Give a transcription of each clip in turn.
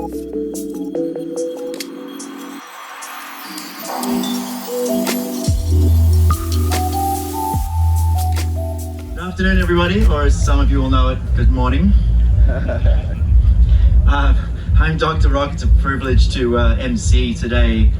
Good afternoon, everybody, or as some of you will know it, good morning. I'm Dr. Rock. It's a privilege to MC today.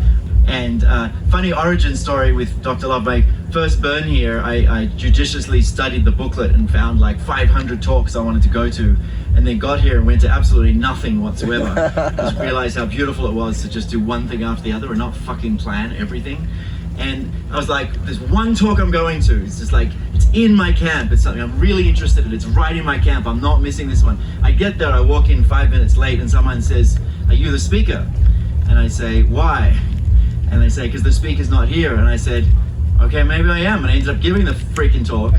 And funny origin story with Dr. Love. My first burn here, I judiciously studied the booklet and found like 500 talks I wanted to go to, and then got here and went to absolutely nothing whatsoever. Just realized how beautiful it was to just do one thing after the other and not fucking plan everything. And I was like, there's one talk I'm going to. It's just like, it's in my camp. It's something I'm really interested in. It's right in my camp. I'm not missing this one. I get there, I walk in 5 minutes late and someone says, are you the speaker? And I say, why? And they say, because the speaker's not here. And I said, okay, maybe I am. And I ended up giving the freaking talk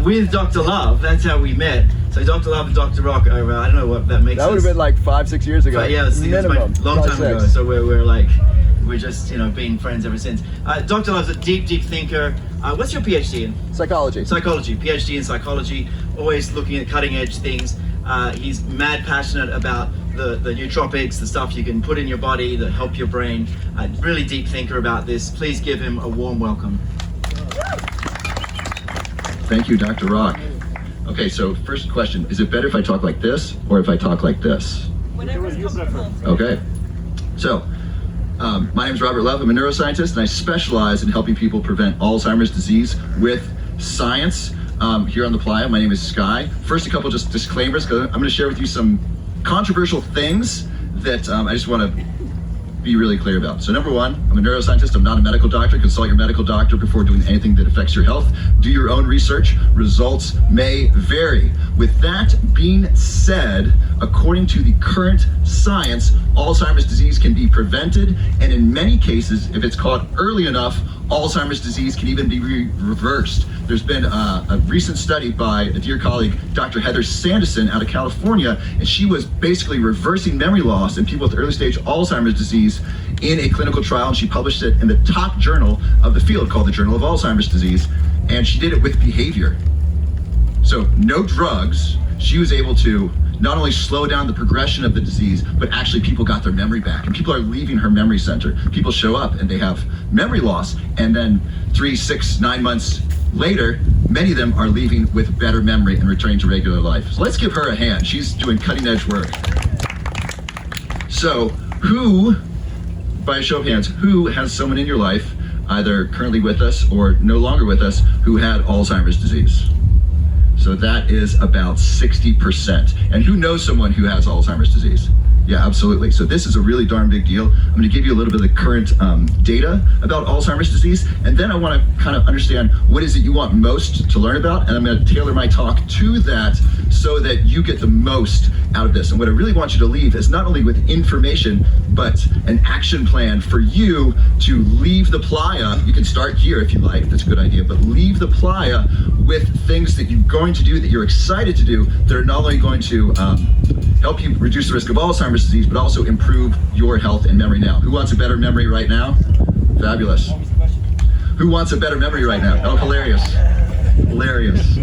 with Dr. Love. That's how we met. So Dr. Love and Dr. Rock are, I don't know what that makes sense. That would have been like 5-6 years ago. But yeah, it's my long time ago. So we're just, you know, being friends ever since. Dr. Love's a deep, deep thinker. What's your PhD in? Psychology. Psychology, PhD in psychology, always looking at cutting edge things. He's mad passionate about the nootropics, the stuff you can put in your body that help your brain. Really deep thinker about this. Please give him a warm welcome. Thank you, Dr. Rock. Okay, so first question, is it better if I talk like this or if I talk like this? Whatever is comfortable. Okay, so my name is Robert Love. I'm a neuroscientist and I specialize in helping people prevent Alzheimer's disease with science. Here on the playa, my name is Sky. First, a couple just disclaimers, because I'm going to share with you some controversial things that I just want to be really clear about. So number one, I'm a neuroscientist. I'm not a medical doctor. Consult your medical doctor before doing anything that affects your health. Do your own research. Results may vary. With that being said, according to the current science, Alzheimer's disease can be prevented, and in many cases, if it's caught early enough, Alzheimer's disease can even be reversed. There's been a recent study by a dear colleague, Dr. Heather Sanderson out of California, and she was basically reversing memory loss in people with early stage Alzheimer's disease in a clinical trial, and she published it in the top journal of the field called the Journal of Alzheimer's Disease, and she did it with behavior. So no drugs. She was able to not only slow down the progression of the disease, but actually people got their memory back, and people are leaving her memory center. People show up and they have memory loss, and then 3, 6, 9 months later, many of them are leaving with better memory and returning to regular life. So let's give her a hand. She's doing cutting edge work. So who, by a show of hands, who has someone in your life, either currently with us or no longer with us, who had Alzheimer's disease? So that is about 60%. And who knows someone who has Alzheimer's disease? Yeah, absolutely. So this is a really darn big deal. I'm going to give you a little bit of the current data about Alzheimer's disease, and then I want to kind of understand what is it you want most to learn about, and I'm going to tailor my talk to that so that you get the most out of this. And what I really want you to leave is not only with information, but an action plan for you to leave the playa. You can start here if you like, that's a good idea, but leave the playa with things that you're going to do, that you're excited to do, that are not only going to help you reduce the risk of Alzheimer's disease, but also improve your health and memory now. Who wants a better memory right now? Fabulous. Who wants a better memory right now? Oh, hilarious. Hilarious.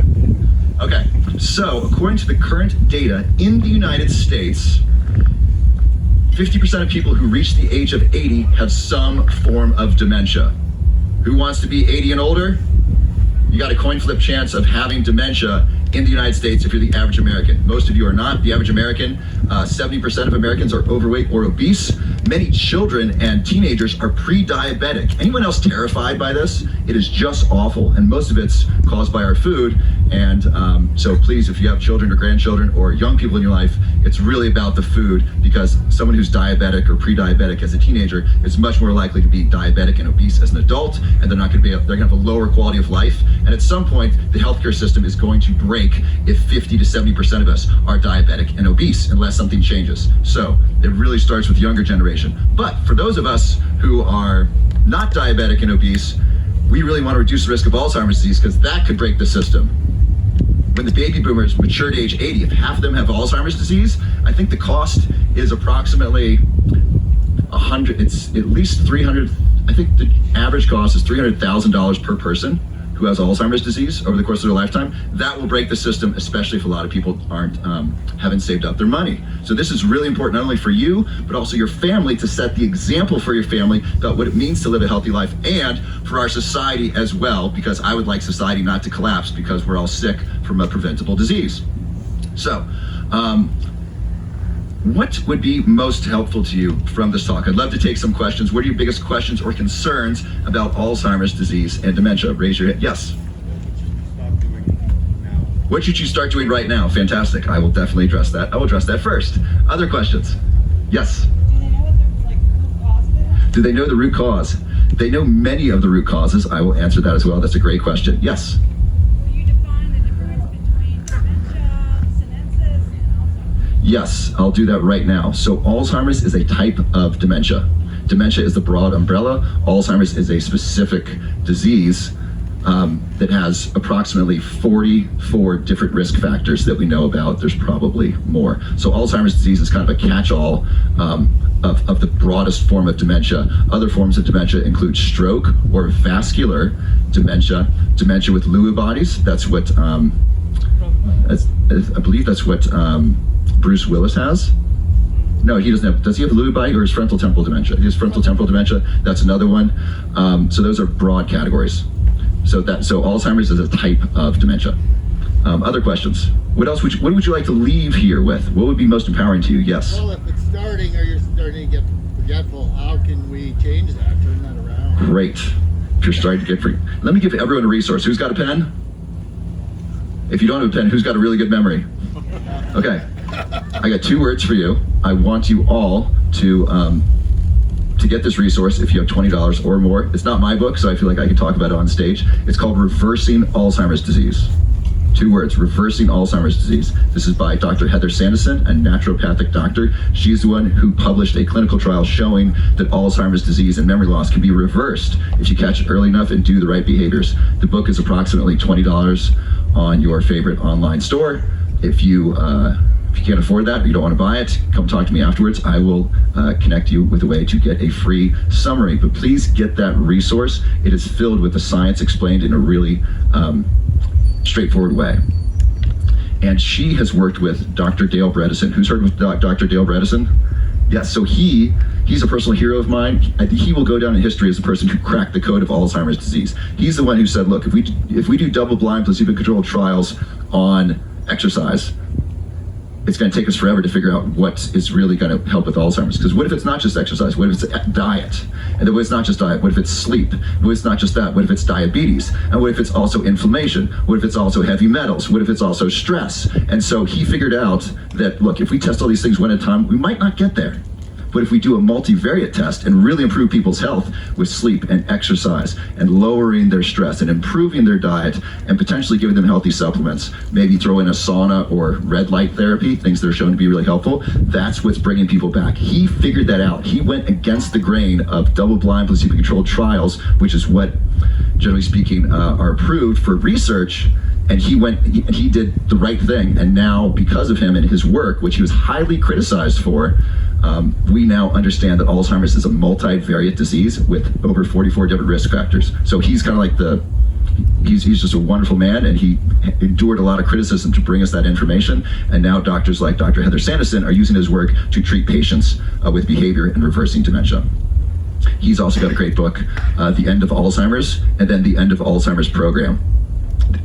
Okay, so according to the current data in the United States, 50% of people who reach the age of 80 have some form of dementia. Who wants to be 80 and older? You got a coin flip chance of having dementia in the United States if you're the average American. Most of you are not. The average American, 70% of Americans are overweight or obese. Many children and teenagers are pre-diabetic. Anyone else terrified by this? It is just awful, and most of it's caused by our food. And so please, if you have children or grandchildren or young people in your life, it's really about the food, because someone who's diabetic or pre-diabetic as a teenager is much more likely to be diabetic and obese as an adult, and they're going to have a lower quality of life. And at some point, the healthcare system is going to break if 50 to 70% of us are diabetic and obese, unless something changes. So it really starts with younger generation. But for those of us who are not diabetic and obese, we really want to reduce the risk of Alzheimer's disease, because that could break the system. When the baby boomers mature to age 80, if half of them have Alzheimer's disease, I think the cost is approximately 100, it's at least 300, I think the average cost is $300,000 per person who who has Alzheimer's disease over the course of their lifetime, that will break the system, especially if a lot of people haven't saved up their money. So this is really important, not only for you, but also your family, to set the example for your family about what it means to live a healthy life, and for our society as well, because I would like society not to collapse because we're all sick from a preventable disease. So, what would be most helpful to you from this talk? I'd love to take some questions. What are your biggest questions or concerns about Alzheimer's disease and dementia? Raise your hand. Yes. What should you start doing right now? Fantastic. I will definitely address that. I will address that first. Other questions? Yes. Do they know the root cause? They know many of the root causes. I will answer that as well. That's a great question. Yes. Will you define the difference between dementia, senescence, and Alzheimer's? Yes, I'll do that right now. So Alzheimer's is a type of dementia. Dementia is the broad umbrella. Alzheimer's is a specific disease that has approximately 44 different risk factors that we know about. There's probably more. So Alzheimer's disease is kind of a catch-all of the broadest form of dementia. Other forms of dementia include stroke or vascular dementia, dementia with Lewy bodies. That's what, I believe that's what Bruce Willis has. No, he doesn't have, does he have Lewy body or his frontal temporal dementia? He has frontal temporal dementia, that's another one. So those are broad categories. So Alzheimer's is a type of dementia. Other questions? What else what would you like to leave here with? What would be most empowering to you? Yes. Well, if it's starting or you're starting to get forgetful, how can we change that, turn that around? Great. If you're starting to get free. Let me give everyone a resource. Who's got a pen? If you don't have a pen, who's got a really good memory? Okay. I got 2 words for you. I want you all to get this resource if you have $20 or more. It's not my book, so I feel like I can talk about it on stage. It's called Reversing Alzheimer's Disease. 2 words, Reversing Alzheimer's Disease. This is by Dr. Heather Sanderson, a naturopathic doctor. She's the one who published a clinical trial showing that Alzheimer's disease and memory loss can be reversed if you catch it early enough and do the right behaviors. The book is approximately $20 on your favorite online store. If you can't afford that, or you don't want to buy it, come talk to me afterwards. I will connect you with a way to get a free summary. But please get that resource. It is filled with the science explained in a really straightforward way. And she has worked with Dr. Dale Bredesen. Who's heard of Dr. Dale Bredesen? Yes, so he's a personal hero of mine. I think he will go down in history as the person who cracked the code of Alzheimer's disease. He's the one who said, look, if we do double-blind, placebo-controlled trials on exercise, it's going to take us forever to figure out what is really going to help with Alzheimer's. Because what if it's not just exercise? What if it's diet? And then what if it's not just diet? What if it's sleep? What if it's not just that? What if it's diabetes? And what if it's also inflammation? What if it's also heavy metals? What if it's also stress? And so he figured out that, look, if we test all these things one at a time, we might not get there. But if we do a multivariate test and really improve people's health with sleep and exercise and lowering their stress and improving their diet and potentially giving them healthy supplements, maybe throw in a sauna or red light therapy, things that are shown to be really helpful, that's what's bringing people back. He figured that out. He went against the grain of double-blind placebo-controlled trials, which is what, generally speaking, are approved for research. And he did the right thing. And now, because of him and his work, which he was highly criticized for, we now understand that Alzheimer's is a multivariate disease with over 44 different risk factors. So he's kind of like he's just a wonderful man, and he endured a lot of criticism to bring us that information. And now doctors like Dr. Heather Sanderson are using his work to treat patients with behavior and reversing dementia. He's also got a great book, The End of Alzheimer's, and then The End of Alzheimer's Program.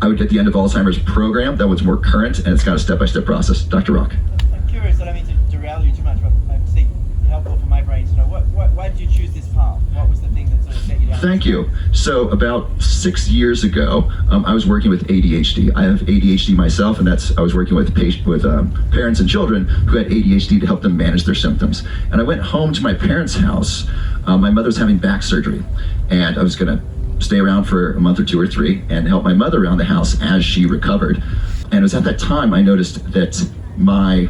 I would get The End of Alzheimer's Program. That one's more current, and it's got a step-by-step process. Dr. Rock. I'm curious, I don't mean to derail you too much, but I think it's helpful for my brain to know, why did you choose this path? What was the thing that sort of set you down? Thank you. So about 6 years ago, I was working with ADHD. I have ADHD myself, and I was working with parents and children who had ADHD to help them manage their symptoms. And I went home to my parents' house. My mother was having back surgery, and I was going to stay around for a month or 2 or 3 and help my mother around the house as she recovered. And it was at that time I noticed that my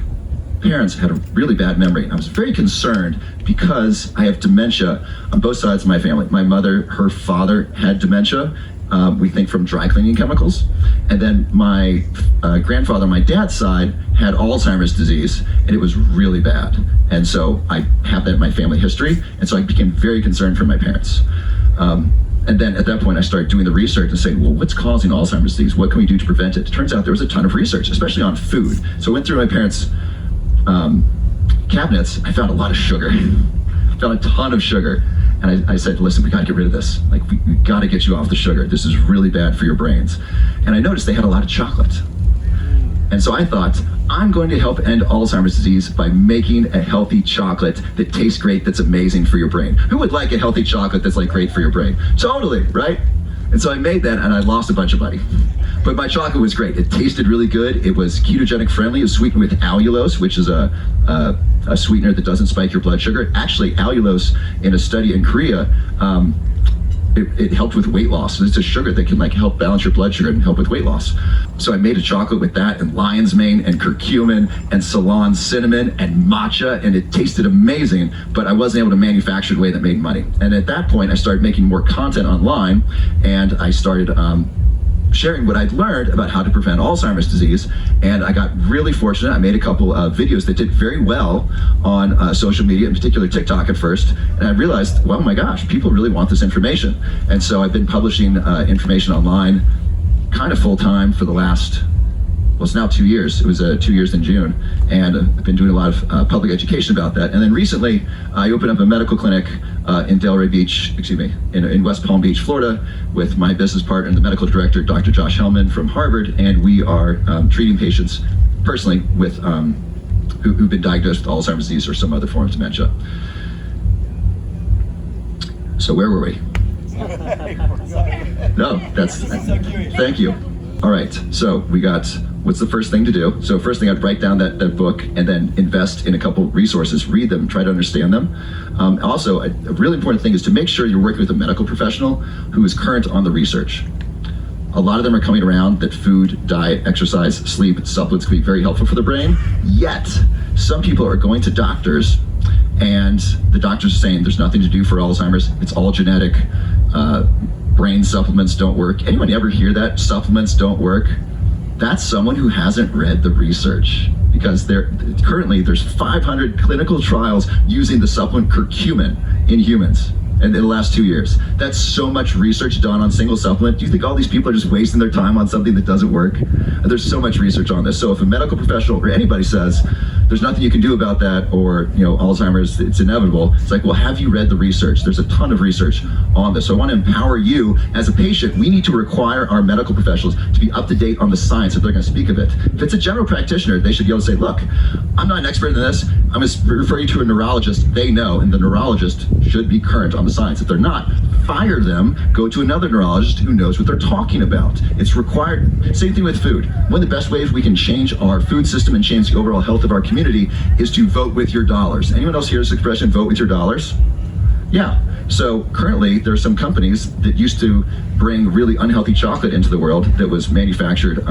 parents had a really bad memory. And I was very concerned because I have dementia on both sides of my family. My mother, her father had dementia, we think from dry cleaning chemicals. And then my grandfather on my dad's side had Alzheimer's disease, and it was really bad. And so I have that in my family history, and so I became very concerned for my parents. And then at that point, I started doing the research and saying, well, what's causing Alzheimer's disease? What can we do to prevent it? It turns out there was a ton of research, especially on food. So I went through my parents' cabinets. I found a lot of sugar. Found a ton of sugar. And I said, listen, we got to get rid of this. Like, we got to get you off the sugar. This is really bad for your brains. And I noticed they had a lot of chocolate. And so I thought, I'm going to help end Alzheimer's disease by making a healthy chocolate that tastes great, that's amazing for your brain. Who would like a healthy chocolate that's like great for your brain? Totally, right? And so I made that, and I lost a bunch of money. But my chocolate was great. It tasted really good. It was ketogenic friendly. It was sweetened with allulose, which is a sweetener that doesn't spike your blood sugar. Actually, allulose, in a study in Korea, it helped with weight loss. It's a sugar that can like help balance your blood sugar and help with weight loss. So I made a chocolate with that and lion's mane and curcumin and Ceylon cinnamon and matcha, and it tasted amazing, but I wasn't able to manufacture it in a way that made money. And at that point, I started making more content online, and I started sharing what I'd learned about how to prevent Alzheimer's disease. And I got really fortunate. I made a couple of videos that did very well on social media, in particular TikTok at first. And I realized, well, my gosh, people really want this information. And so I've been publishing information online kind of full time for the last, well, it's now 2 years. It was 2 years in June. And I've been doing a lot of public education about that. And then recently, I opened up a medical clinic in Delray Beach, in West Palm Beach, Florida, with my business partner and the medical director, Dr. Josh Hellman from Harvard. And we are treating patients personally with who've been diagnosed with Alzheimer's disease or some other form of dementia. So where were we? No, that's, thank you. All right, so we got, what's the first thing to do? So first thing, I'd write down that book and then invest in a couple resources, read them, try to understand them. Also, a really important thing is to make sure you're working with a medical professional who is current on the research. A lot of them are coming around that food, diet, exercise, sleep, supplements can be very helpful for the brain. Yet, some people are going to doctors and the doctors are saying there's nothing to do for Alzheimer's, it's all genetic. Brain supplements don't work. Anyone ever hear that? Supplements don't work? That's someone who hasn't read the research, because currently there's 500 clinical trials using the supplement curcumin in humans in the last 2 years. That's so much research done on single supplement. Do you think all these people are just wasting their time on something that doesn't work? There's so much research on this. So if a medical professional or anybody says there's nothing you can do about that, or Alzheimer's, it's inevitable, it's like, well, have you read the research? There's a ton of research on this. So I want to empower you as a patient. We need to require our medical professionals to be up to date on the science if they're going to speak of it. If it's a general practitioner, they should be able to say, look, I'm not an expert in this. I'm going to refer you to a neurologist. They know, and the neurologist should be current on the science. If they're not, fire them, go to another neurologist who knows what they're talking about. It's required. Same thing with food. One of the best ways we can change our food system and change the overall health of our community is to vote with your dollars. Anyone else hear this expression, vote with your dollars? Yeah. So currently there are some companies that used to bring really unhealthy chocolate into the world that was manufactured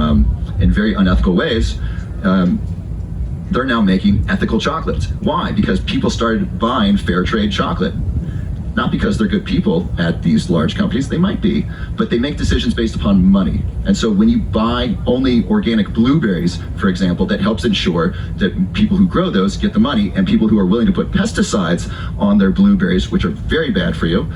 in very unethical ways. They're now making ethical chocolate. Why? Because people started buying fair trade chocolate. Not because they're good people at these large companies, they might be, but they make decisions based upon money. And so when you buy only organic blueberries, for example, that helps ensure that people who grow those get the money, and people who are willing to put pesticides on their blueberries, which are very bad for you,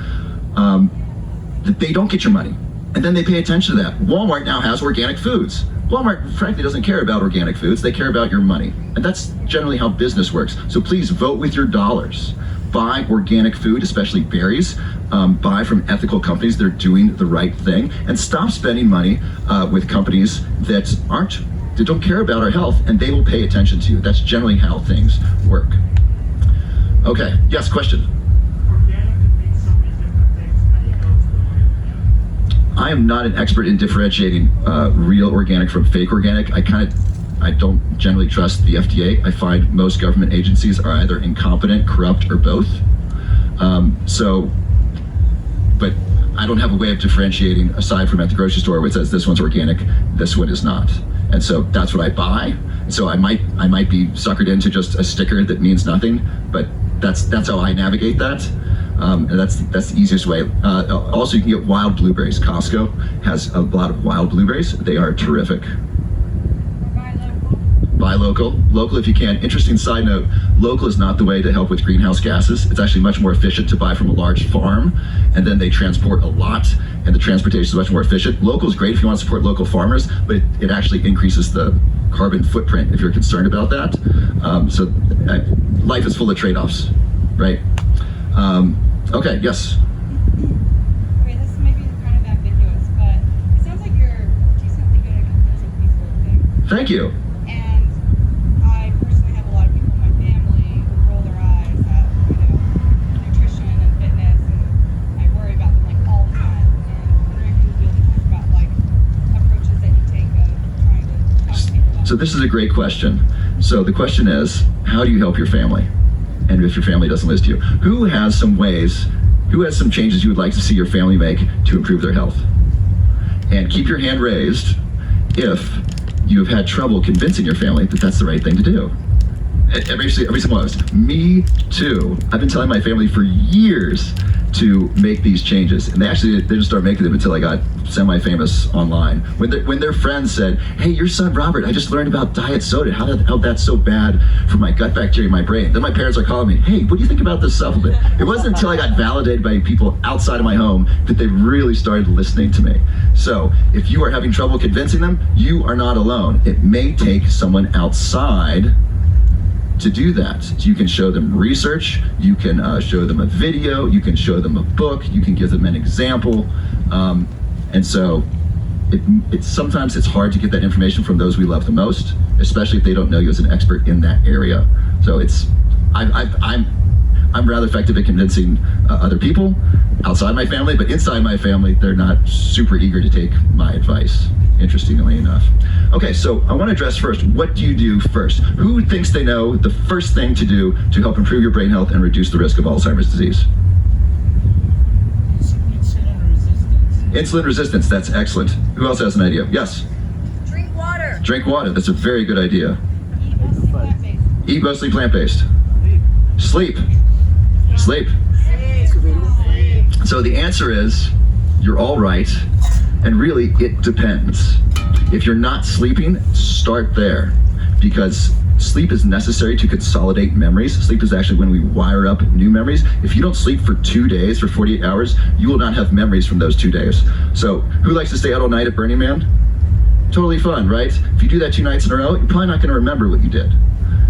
that they don't get your money. And then they pay attention to that. Walmart now has organic foods. Walmart, frankly, doesn't care about organic foods. They care about your money. And that's generally how business works. So please vote with your dollars. Buy organic food, especially berries. Buy from ethical companies that are doing the right thing. And stop spending money with companies that don't care about our health, and they will pay attention to you. That's generally how things work. Okay, yes, question? I am not an expert in differentiating real organic from fake organic. I don't generally trust the FDA. I find most government agencies are either incompetent, corrupt, or both. But I don't have a way of differentiating, aside from at the grocery store where it says this one's organic, this one is not. And so that's what I buy. So I might be suckered into just a sticker that means nothing, but that's how I navigate that. And that's the easiest way. Also, you can get wild blueberries. Costco has a lot of wild blueberries. They are terrific. Buy local if you can. Interesting side note, Local is not the way to help with greenhouse gases. It's actually much more efficient to buy from a large farm, and then they transport a lot, and the transportation is much more efficient. Local is great if you want to support local farmers, but it actually increases the carbon footprint if you're concerned about that. Life is full of trade-offs, right? Okay, yes. Okay, this may be kind of ambiguous, but it sounds like you're decently good at convincing people of things. Thank you. And I personally have a lot of people in my family who roll their eyes at, nutrition and fitness, and I worry about them like all the time. And I'm wondering if you would be able to talk about like approaches that you take of trying to talk to people about. So this is a great question. So the question is, how do you help your family? And if your family doesn't listen to you, who has some changes you would like to see your family make to improve their health? And keep your hand raised if you have had trouble convincing your family that that's the right thing to do. Every single one of us. Me too. I've been telling my family for years to make these changes, and they didn't start making them until I got semi-famous online. When their friends said, "Hey, your son Robert, I just learned about diet soda. How that's so bad for my gut bacteria in my brain." Then my parents are calling me, "Hey, what do you think about this supplement?" It wasn't until I got validated by people outside of my home that they really started listening to me. So if you are having trouble convincing them, you are not alone. It may take someone outside to do that. So you can show them research, you can show them a video, you can show them a book, you can give them an example, and so sometimes it's hard to get that information from those we love the most, especially if they don't know you as an expert in that area. So I'm rather effective at convincing other people outside my family, but inside my family, they're not super eager to take my advice, interestingly enough. Okay, so I want to address first, what do you do first? Who thinks they know the first thing to do to help improve your brain health and reduce the risk of Alzheimer's disease? Insulin resistance. Insulin resistance, that's excellent. Who else has an idea? Yes? Drink water. Drink water, that's a very good idea. Eat mostly plant-based. Eat mostly plant-based. Sleep. Sleep. So the answer is, you're all right, and really it depends. If you're not sleeping, start there, because sleep is necessary to consolidate memories. Sleep is actually when we wire up new memories. If you don't sleep for 2 days, for 48 hours, you will not have memories from those 2 days. So who likes to stay out all night at Burning Man? Totally fun, right? If you do that 2 nights in a row, you're probably not gonna remember what you did.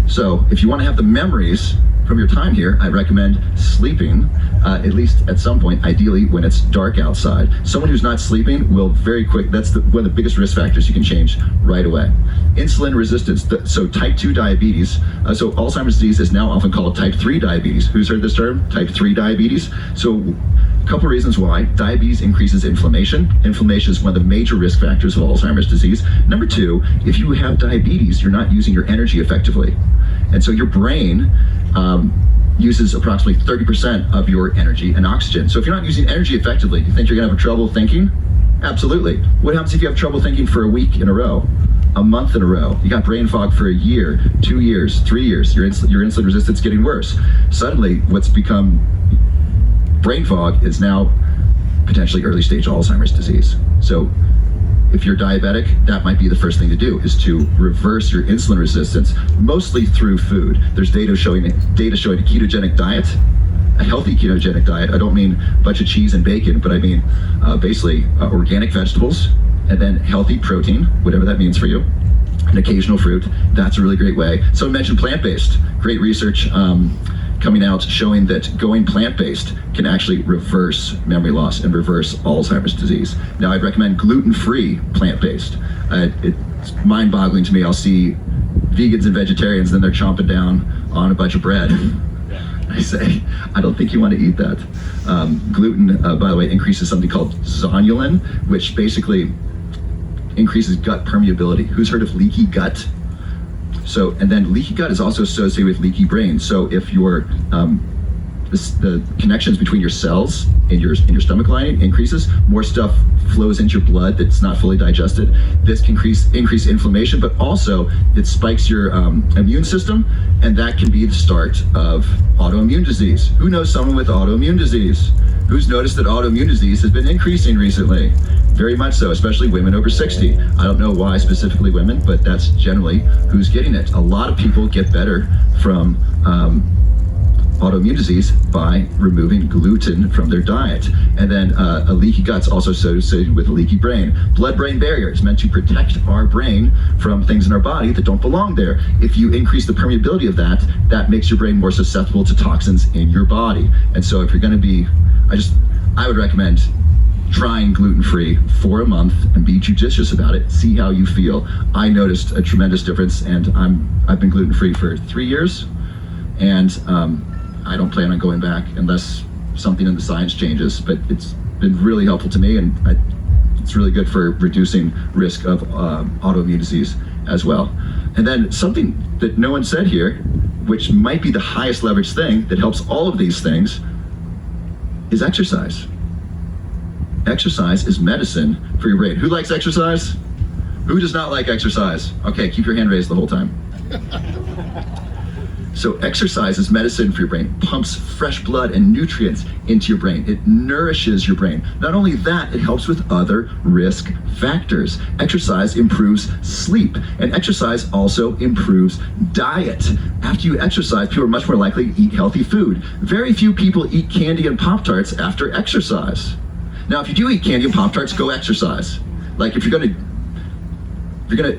So if you wanna have the memories from your time here, I recommend sleeping, at least at some point, ideally when it's dark outside. Someone who's not sleeping will very quick, that's one of the biggest risk factors you can change right away. Insulin resistance, so type 2 diabetes, so Alzheimer's disease is now often called type 3 diabetes. Who's heard this term? Type 3 diabetes? So a couple reasons why. Diabetes increases inflammation. Inflammation is one of the major risk factors of Alzheimer's disease. Number two, if you have diabetes, you're not using your energy effectively. And so your brain uses approximately 30% of your energy and oxygen. So if you're not using energy effectively, do you think you're gonna have trouble thinking? Absolutely. What happens if you have trouble thinking for a week in a row? A month in a row? You got brain fog for a year, 2 years, 3 years, your insulin resistance getting worse. Suddenly, what's become brain fog is now potentially early stage Alzheimer's disease. So if you're diabetic, that might be the first thing to do, is to reverse your insulin resistance, mostly through food. There's data showing a ketogenic diet, a healthy ketogenic diet. I don't mean a bunch of cheese and bacon, but I mean basically organic vegetables, and then healthy protein, whatever that means for you, an occasional fruit. That's a really great way. So I mentioned plant-based. Great research coming out showing that going plant-based can actually reverse memory loss and reverse Alzheimer's disease. Now, I'd recommend gluten-free plant-based. It's mind-boggling to me. I'll see vegans and vegetarians, then they're chomping down on a bunch of bread. I say, I don't think you want to eat that. Gluten, by the way, increases something called zonulin, which basically increases gut permeability. Who's heard of leaky gut? So, and then leaky gut is also associated with leaky brain. So if your the connections between your cells in your stomach lining increases, more stuff flows into your blood that's not fully digested. This can increase inflammation, but also it spikes your immune system, and that can be the start of autoimmune disease. Who knows someone with autoimmune disease? Who's noticed that autoimmune disease has been increasing recently? Very much so, especially women over 60. I don't know why specifically women, but that's generally who's getting it. A lot of people get better from autoimmune disease by removing gluten from their diet. And then a leaky gut's also associated with a leaky brain. Blood-brain barrier is meant to protect our brain from things in our body that don't belong there. If you increase the permeability of that, that makes your brain more susceptible to toxins in your body. And so if you're gonna be, I would recommend trying gluten-free for a month and be judicious about it. See how you feel. I noticed a tremendous difference, and I've been gluten-free for 3 years, and I don't plan on going back unless something in the science changes. But it's been really helpful to me, and it's really good for reducing risk of autoimmune disease as well. And then something that no one said here, which might be the highest leverage thing that helps all of these things, is exercise. Exercise is medicine for your brain. Who likes exercise? Who does not like exercise? Okay, keep your hand raised the whole time. So exercise is medicine for your brain. Pumps fresh blood and nutrients into your brain. It nourishes your brain. Not only that, it helps with other risk factors. Exercise improves sleep, and exercise also improves diet. After you exercise, people are much more likely to eat healthy food. Very few people eat candy and Pop-Tarts after exercise. Now, if you do eat candy and Pop-Tarts, go exercise. Like if you're gonna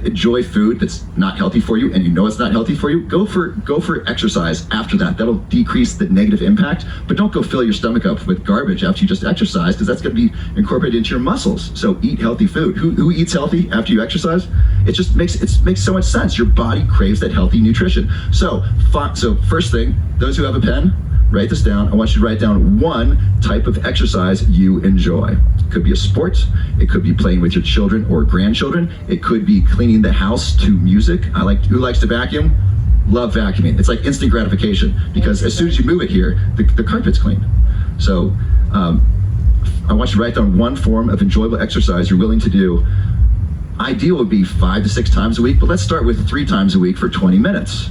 enjoy food that's not healthy for you and you know it's not healthy for you, go for exercise after that. That'll decrease the negative impact, but don't go fill your stomach up with garbage after you just exercise, because that's gonna be incorporated into your muscles. So eat healthy food. Who eats healthy after you exercise? It makes so much sense. Your body craves that healthy nutrition. So first thing, those who have a pen, write this down. I want you to write down one type of exercise you enjoy. It could be a sport. It could be playing with your children or grandchildren. It could be cleaning the house to music. Who likes to vacuum? Love vacuuming. It's like instant gratification, because as soon as you move it here, the carpet's clean. So I want you to write down one form of enjoyable exercise you're willing to do. Ideal would be 5 to 6 times a week, but let's start with 3 times a week for 20 minutes.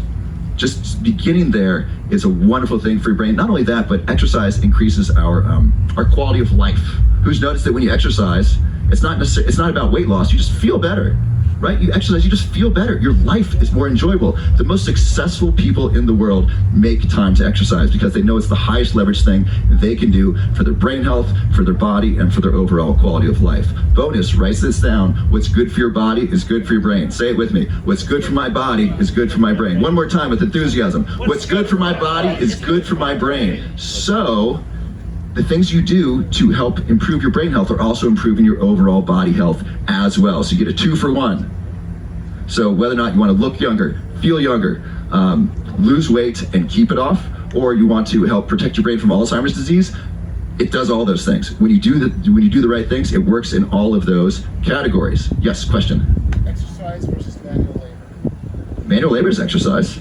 Just beginning there is a wonderful thing for your brain. Not only that, but exercise increases our quality of life. Who's noticed that when you exercise, it's not about weight loss, you just feel better, right? You exercise, you just feel better. Your life is more enjoyable. The most successful people in the world make time to exercise because they know it's the highest leverage thing they can do for their brain health, for their body, and for their overall quality of life. Bonus, write this down. What's good for your body is good for your brain. Say it with me. What's good for my body is good for my brain. One more time with enthusiasm. What's good for my body is good for my brain. So the things you do to help improve your brain health are also improving your overall body health as well. So you get a 2 for 1. So whether or not you want to look younger, feel younger, lose weight and keep it off, or you want to help protect your brain from Alzheimer's disease, it does all those things. When you do the right things, it works in all of those categories. Yes, question? Exercise versus manual labor. Manual labor is exercise,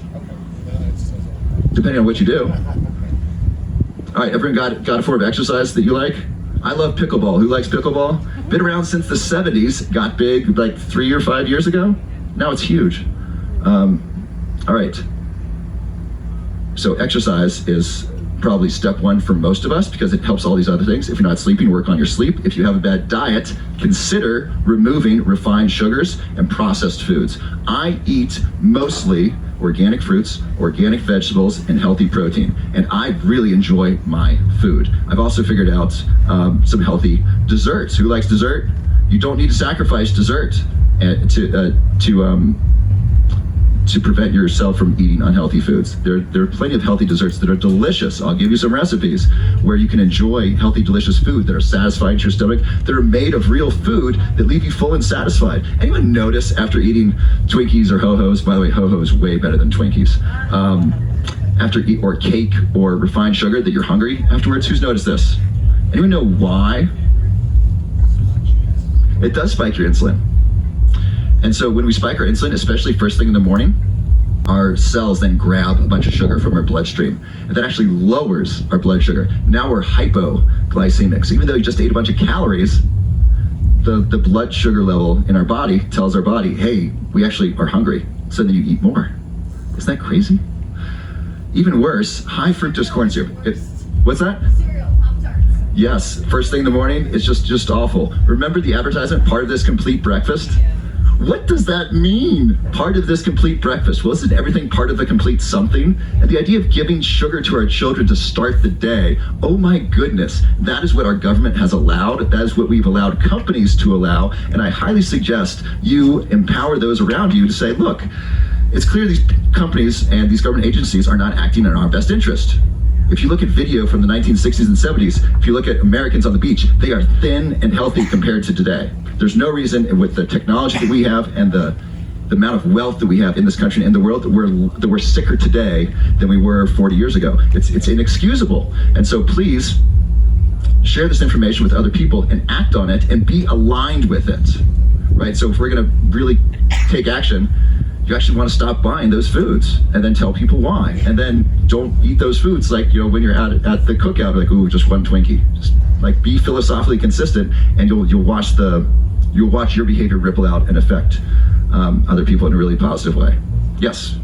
depending on what you do. All right, everyone got a form of exercise that you like? I love pickleball. Who likes pickleball? Been around since the 70s, got big like 3 or 5 years ago. Now it's huge. All right. So exercise is probably step 1 for most of us because it helps all these other things. If you're not sleeping, work on your sleep. If you have a bad diet, consider removing refined sugars and processed foods. I eat mostly organic fruits, organic vegetables, and healthy protein. And I really enjoy my food. I've also figured out some healthy desserts. Who likes dessert? You don't need to sacrifice dessert to prevent yourself from eating unhealthy foods. There are plenty of healthy desserts that are delicious. I'll give you some recipes where you can enjoy healthy, delicious food that are satisfying to your stomach, that are made of real food that leave you full and satisfied. Anyone notice after eating Twinkies or Ho-Hos, by the way, Ho-Ho is way better than Twinkies, or cake or refined sugar, that you're hungry afterwards? Who's noticed this? Anyone know why? It does spike your insulin. And so when we spike our insulin, especially first thing in the morning, our cells then grab a bunch of sugar from our bloodstream. And that actually lowers our blood sugar. Now we're hypoglycemic. So even though you just ate a bunch of calories, the blood sugar level in our body tells our body, hey, we actually are hungry. So then you eat more. Isn't that crazy? Even worse, high fructose corn syrup. What's that? Cereal, Pop-Tarts. Yes, first thing in the morning, it's just awful. Remember the advertisement, part of this complete breakfast? What does that mean? Part of this complete breakfast. Well, isn't everything part of a complete something? And the idea of giving sugar to our children to start the day, oh my goodness, that is what our government has allowed. That is what we've allowed companies to allow. And I highly suggest you empower those around you to say, look, it's clear these companies and these government agencies are not acting in our best interest. If you look at video from the 1960s and 70s, if you look at Americans on the beach, they are thin and healthy compared to today. There's no reason with the technology that we have and the amount of wealth that we have in this country and the world that we're sicker today than we were 40 years ago. It's inexcusable. And so please share this information with other people and act on it and be aligned with it, right? So if we're gonna really take action, you actually want to stop buying those foods and then tell people why. And then don't eat those foods like, when you're at the cookout, like, ooh, just one Twinkie. Just like be philosophically consistent, and you'll watch your behavior ripple out and affect other people in a really positive way. Yes?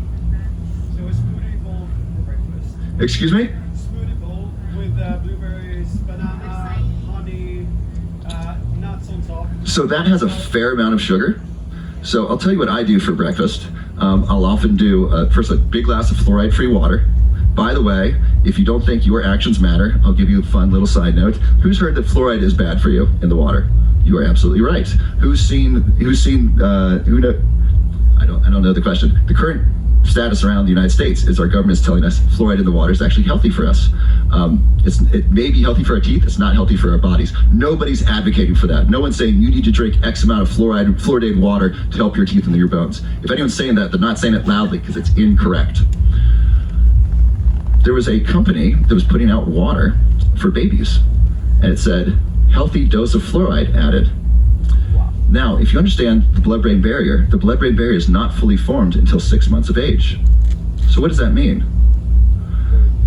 So a smoothie bowl for breakfast. Excuse me? Smoothie bowl with blueberries, banana, honey, nuts on top. So that has a fair amount of sugar. So I'll tell you what I do for breakfast. I'll often do, first, a big glass of fluoride-free water. By the way, if you don't think your actions matter, I'll give you a fun little side note. Who's heard that fluoride is bad for you in the water? You are absolutely right. Who know? I don't know the question. The current status around the United States is our government is telling us fluoride in the water is actually healthy for us. It may be healthy for our teeth, it's not healthy for our bodies. Nobody's advocating for that. No one's saying you need to drink X amount of fluoridated water to help your teeth and your bones. If anyone's saying that, they're not saying it loudly because it's incorrect. There was a company that was putting out water for babies, and it said, healthy dose of fluoride added. Now, if you understand the blood-brain barrier is not fully formed until 6 months of age. So what does that mean?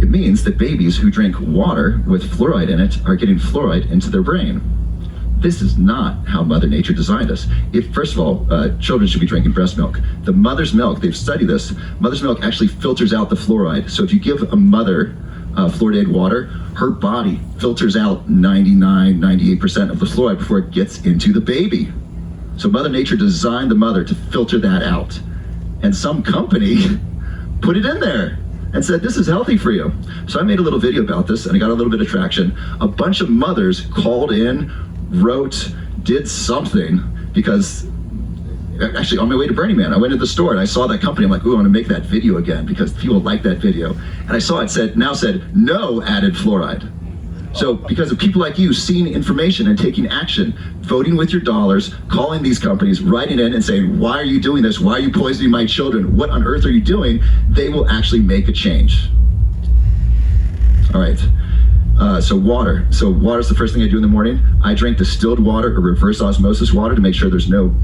It means that babies who drink water with fluoride in it are getting fluoride into their brain. This is not how Mother Nature designed us. First of all, children should be drinking breast milk. The mother's milk, they've studied this, mother's milk actually filters out the fluoride. So if you give a mother fluoridated water, her body filters out 99, 98% of the fluoride before it gets into the baby. So Mother Nature designed the mother to filter that out. And some company put it in there and said, this is healthy for you. So I made a little video about this and I got a little bit of traction. A bunch of mothers called in, wrote, did something, because actually on my way to Burning Man, I went to the store and I saw that company. I'm like, ooh, I want to make that video again because people like that video. And I saw it said no added fluoride. So because of people like you seeing information and taking action, voting with your dollars, calling these companies, writing in and saying, why are you doing this? Why are you poisoning my children? What on earth are you doing? They will actually make a change. All right. So water. So water is the first thing I do in the morning. I drink distilled water or reverse osmosis water to make sure there's no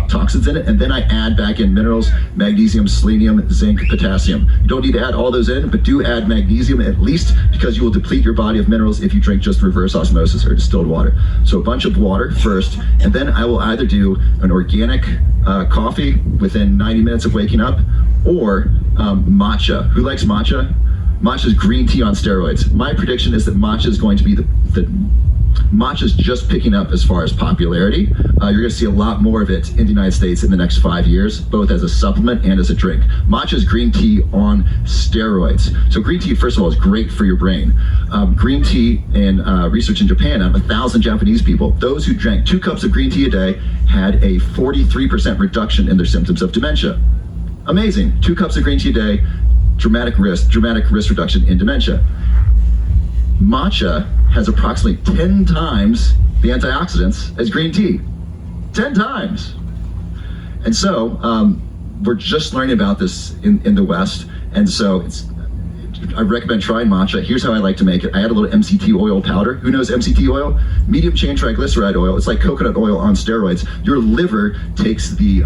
toxins in it, and then I add back in minerals, magnesium, selenium, zinc, potassium. You don't need to add all those in, but do add magnesium at least, because you will deplete your body of minerals if you drink just reverse osmosis or distilled water. So a bunch of water first, and then I will either do an organic coffee within 90 minutes of waking up, or matcha. Who likes matcha? Matcha is green tea on steroids. My prediction is that matcha is going to be matcha's just picking up as far as popularity. You're going to see a lot more of it in the United States in the next 5 years, both as a supplement and as a drink. Matcha is green tea on steroids. So green tea, first of all, is great for your brain. Green tea in research in Japan, out of 1,000 Japanese people, those who drank 2 cups of green tea a day had a 43% reduction in their symptoms of dementia. Amazing. 2 cups of green tea a day, dramatic risk reduction in dementia. Matcha has approximately 10 times the antioxidants as green tea. 10 times. And so we're just learning about this in the West. And so I recommend trying matcha. Here's how I like to make it. I add a little MCT oil powder. Who knows MCT oil? Medium chain triglyceride oil. It's like coconut oil on steroids. Your liver takes the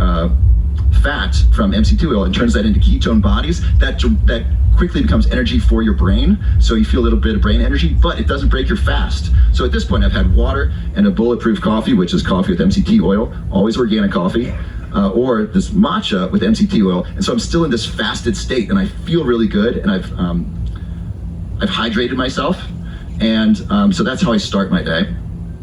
fat from MCT oil and turns that into ketone bodies. That quickly becomes energy for your brain, so you feel a little bit of brain energy, but it doesn't break your fast. So at this point, I've had water and a bulletproof coffee, which is coffee with MCT oil, always organic coffee, or this matcha with MCT oil, and so I'm still in this fasted state, and I feel really good, and I've hydrated myself, And so that's how I start my day.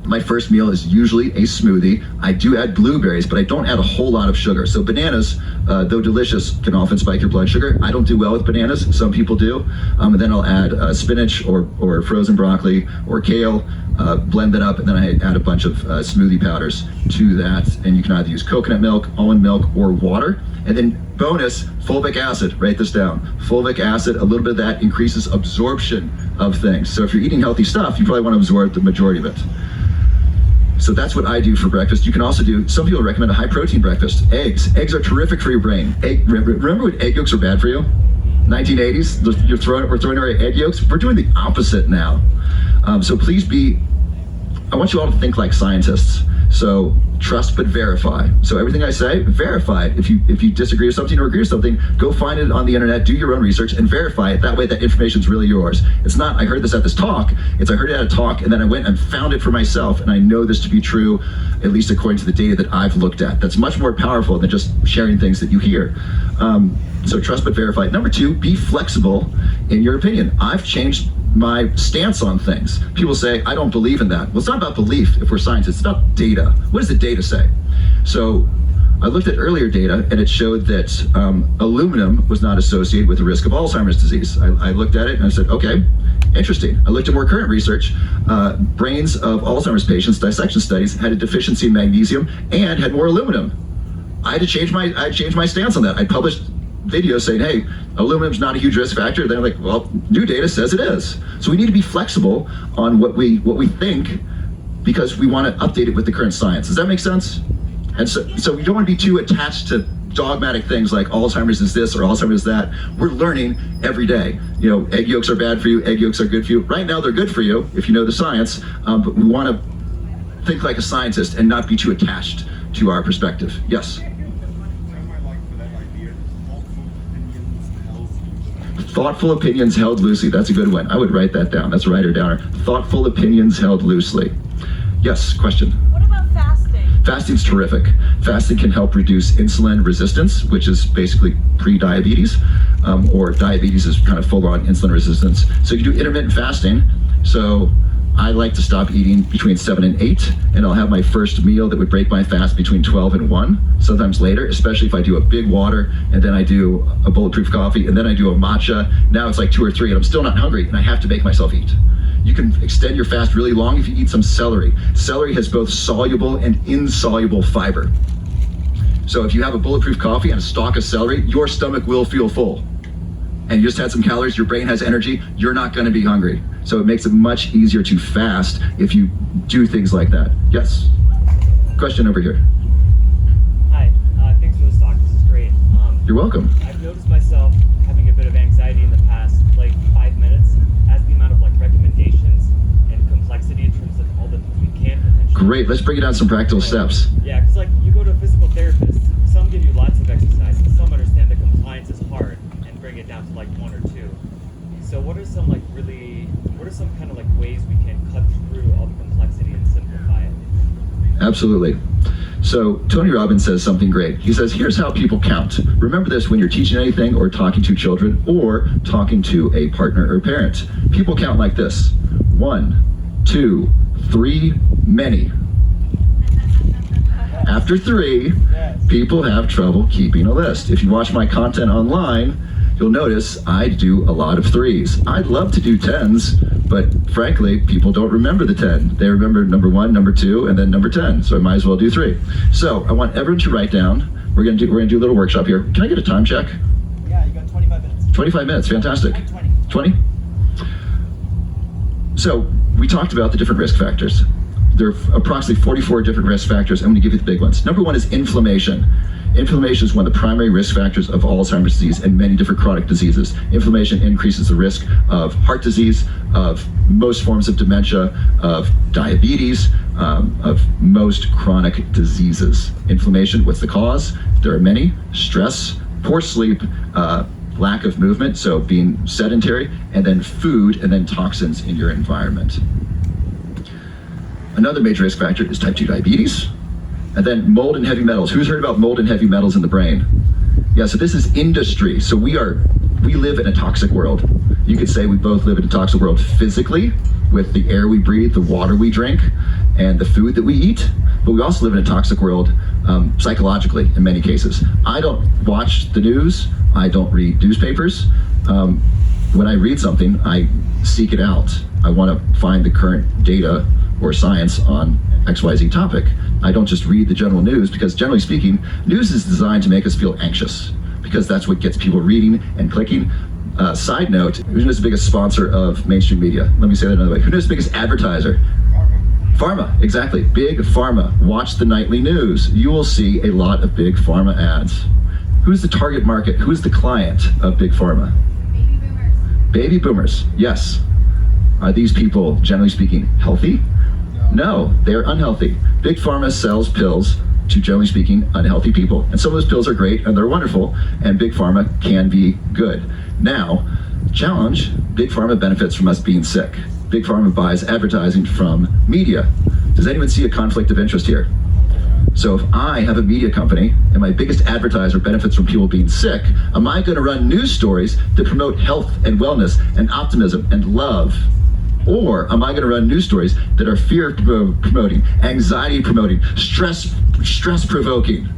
My first meal is usually a smoothie. I do add blueberries, but I don't add a whole lot of sugar. So bananas, though delicious, can often spike your blood sugar. I don't do well with bananas. Some people do. And then I'll add spinach or frozen broccoli or kale, blend that up, and then I add a bunch of smoothie powders to that. And you can either use coconut milk, almond milk, or water. And then bonus, fulvic acid, write this down. Fulvic acid, a little bit of that increases absorption of things. So if you're eating healthy stuff, you probably want to absorb the majority of it. So that's what I do for breakfast. You can also do, some people recommend a high protein breakfast. Eggs. Eggs are terrific for your brain. Remember when egg yolks were bad for you? 1980s, we're throwing away egg yolks. We're doing the opposite now. So please I want you all to think like scientists. So trust but verify. So everything I say, verify it. If you disagree with something or agree with something, go find it on the internet, do your own research, and verify it. That way that information is really yours. It's not, I heard this at this talk, it's I heard it at a talk, and then I went and found it for myself, and I know this to be true, at least according to the data that I've looked at. That's much more powerful than just sharing things that you hear. So trust but verify. Number 2, be flexible in your opinion. I've changed my stance on things. People say, I don't believe in that. Well, it's not about belief if we're scientists, it's about data. What does the data say? So I looked at earlier data and it showed that aluminum was not associated with the risk of Alzheimer's disease. I looked at it and I said, okay, interesting. I looked at more current research. Brains of Alzheimer's patients, dissection studies, had a deficiency in magnesium and had more aluminum. I had to change my stance on that. I published videos saying, hey, aluminum's not a huge risk factor. They're like, well, new data says it is. So we need to be flexible on what we think, because we want to update it with the current science. Does that make sense? And so we don't want to be too attached to dogmatic things like Alzheimer's is this or Alzheimer's is that. We're learning every day. You know, egg yolks are bad for you, egg yolks are good for you. Right now they're good for you if you know the science, but we want to think like a scientist and not be too attached to our perspective. Yes? Thoughtful opinions held loosely. That's a good one. I would write that down. That's a writer downer. Thoughtful opinions held loosely. Yes, question? What about fasting? Fasting's terrific. Fasting can help reduce insulin resistance, which is basically pre-diabetes, or diabetes is kind of full-on insulin resistance. So you do intermittent fasting. So I like to stop eating between 7 and 8, and I'll have my first meal that would break my fast between 12 and 1, sometimes later, especially if I do a big water, and then I do a bulletproof coffee, and then I do a matcha. Now it's like 2 or 3, and I'm still not hungry, and I have to make myself eat. You can extend your fast really long if you eat some celery. Celery has both soluble and insoluble fiber. So if you have a bulletproof coffee and a stalk of celery, your stomach will feel full. And you just had some calories, your brain has energy, you're not gonna be hungry. So it makes it much easier to fast if you do things like that. Yes? Question over here. Hi, thanks for this talk, this is great. You're welcome. I've noticed myself having a bit of anxiety in the past, like 5 minutes, as the amount of like recommendations and complexity in terms of all the things we can potentially. Great, let's break it down some practical steps. Yeah, because like you go to a physical therapist, some give you lots of exercises, some understand that compliance is hard and bring it down to like 1 or 2. So what are some kind of like ways we can cut through all the complexity and simplify it? Absolutely. So Tony Robbins says something great. He says, here's how people count. Remember this when you're teaching anything or talking to children or talking to a partner or parent. People count like this: 1, 2, 3, many. After 3, people have trouble keeping a list. If you watch my content online, you'll notice I do a lot of 3s. I'd love to do 10s, but frankly, people don't remember the 10. They remember number 1, number 2, and then number 10. So I might as well do 3. So I want everyone to write down. We're gonna do a little workshop here. Can I get a time check? Yeah, you got 25 minutes. 25 minutes, fantastic. 20. 20? So we talked about the different risk factors. There are approximately 44 different risk factors. I'm going to give you the big ones. Number 1 is inflammation. Inflammation is one of the primary risk factors of Alzheimer's disease and many different chronic diseases. Inflammation increases the risk of heart disease, of most forms of dementia, of diabetes, of most chronic diseases. Inflammation, what's the cause? There are many: stress, poor sleep, lack of movement, so being sedentary, and then food, and then toxins in your environment. Another major risk factor is type 2 diabetes, and then mold and heavy metals. Who's heard about mold and heavy metals in the brain? Yeah, so this is industry. So we live in a toxic world. You could say we both live in a toxic world physically, with the air we breathe, the water we drink, and the food that we eat. But we also live in a toxic world psychologically in many cases. I don't watch the news. I don't read newspapers. When I read something, I seek it out. I want to find the current data or science on XYZ topic. I don't just read the general news, because generally speaking, news is designed to make us feel anxious, because that's what gets people reading and clicking. Side note, who knows the biggest sponsor of mainstream media? Let me say that another way. Who knows the biggest advertiser? Pharma, exactly. Big Pharma. Watch the nightly news. You will see a lot of Big Pharma ads. Who's the target market? Who's the client of Big Pharma? Baby boomers. Baby boomers, yes. Are these people, generally speaking, healthy? No, they're unhealthy. Big Pharma sells pills to, generally speaking, unhealthy people. And some of those pills are great and they're wonderful, and Big Pharma can be good. Now, challenge, Big Pharma benefits from us being sick. Big Pharma buys advertising from media. Does anyone see a conflict of interest here? So if I have a media company and my biggest advertiser benefits from people being sick, am I going to run news stories that promote health and wellness and optimism and love? Or am I going to run news stories that are fear promoting, anxiety promoting, stress provoking?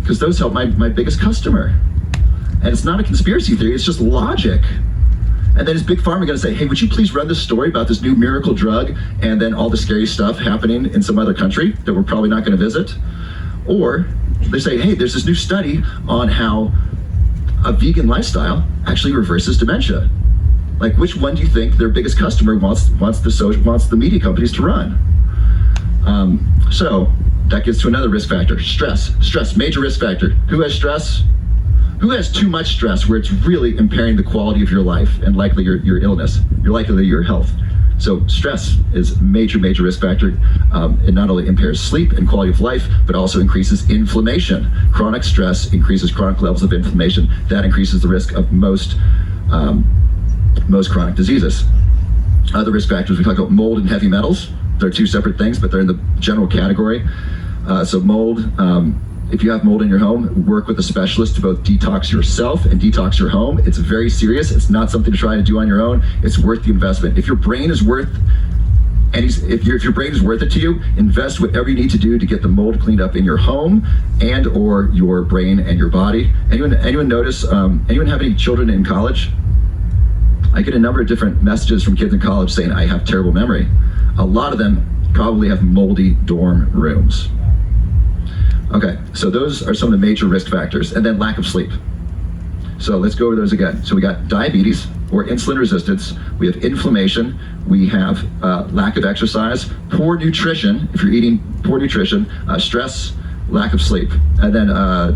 Because those help my biggest customer. And it's not a conspiracy theory, it's just logic. And then is Big Pharma going to say, hey, would you please run this story about this new miracle drug and then all the scary stuff happening in some other country that we're probably not going to visit? Or they say, hey, there's this new study on how a vegan lifestyle actually reverses dementia. Like, which one do you think their biggest customer wants the media companies to run? So that gets to another risk factor, stress, major risk factor. Who has stress? Who has too much stress where it's really impairing the quality of your life and likely your illness, likely your health? So stress is a major risk factor. It not only impairs sleep and quality of life, but also increases inflammation. Chronic stress increases chronic levels of inflammation. That increases the risk of most chronic diseases. Other risk factors, we talk about mold and heavy metals. They're two separate things, but they're in the general category. So mold, if you have mold in your home, work with a specialist to both detox yourself and detox your home. It's very serious. It's not something to try to do on your own. It's worth the investment. If your brain is worth if your brain is worth it to you, invest whatever you need to do to get the mold cleaned up in your home and or your brain and your body. Anyone notice, anyone have any children in college? I get a number of different messages from kids in college saying, I have terrible memory. A lot of them probably have moldy dorm rooms. Okay, so those are some of the major risk factors. And then lack of sleep. So let's go over those again. So we got diabetes or insulin resistance, we have inflammation, we have lack of exercise, poor nutrition, if you're eating poor nutrition, stress, lack of sleep, and then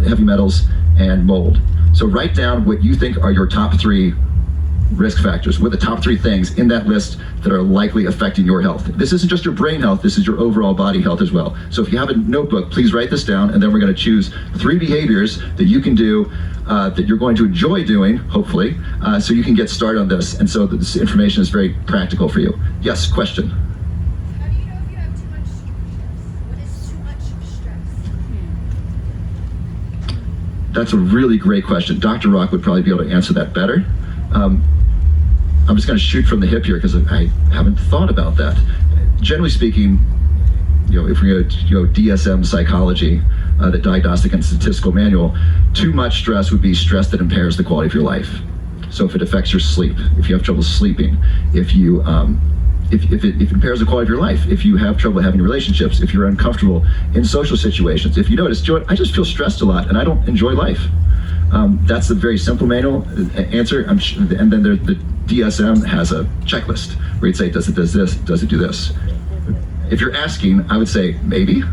heavy metals and mold. So write down what you think are your top 3 risk factors. What are the top 3 things in that list that are likely affecting your health? This isn't just your brain health, this is your overall body health as well. So if you have a notebook, please write this down, and then we're going to choose 3 behaviors that you can do that you're going to enjoy doing, hopefully, so you can get started on this. And so this information is very practical for you. Yes, question? How do you know if you have too much stress? What is too much stress? That's a really great question. Dr. Rock would probably be able to answer that better. I'm just going to shoot from the hip here because I haven't thought about that. Generally speaking, if we go DSM psychology, the Diagnostic and Statistical Manual, too much stress would be stress that impairs the quality of your life. So if it affects your sleep, if you have trouble sleeping, if it impairs the quality of your life, if you have trouble having relationships, if you're uncomfortable in social situations, if you notice, Joe, I just feel stressed a lot and I don't enjoy life. That's a very simple manual answer. And then the DSM has a checklist where you'd say, does it do this? Does it do this? If you're asking, I would say, maybe.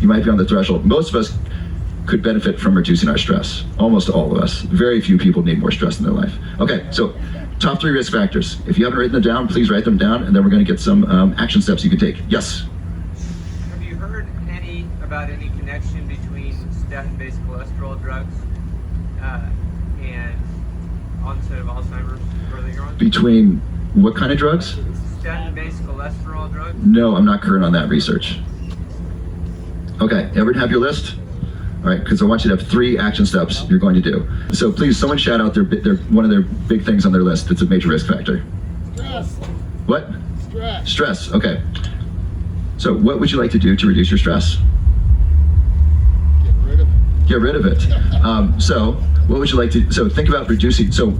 You might be on the threshold. Most of us could benefit from reducing our stress. Almost all of us. Very few people need more stress in their life. Okay, so top 3 risk factors. If you haven't written them down, please write them down, and then we're going to get some action steps you can take. Yes? Have you heard about any connection between statin-based cholesterol drugs and onset of Alzheimer's earlier on? Between what kind of drugs? Statin-based cholesterol drugs? No, I'm not current on that research. Okay, everyone have your list? All right, because I want you to have 3 action steps you're going to do. So please, someone shout out one of their big things on their list that's a major risk factor. Stress. What? Stress. Stress, okay. So what would you like to do to reduce your stress? Get rid of it. Get rid of it. So what would you like to, so think about reducing, so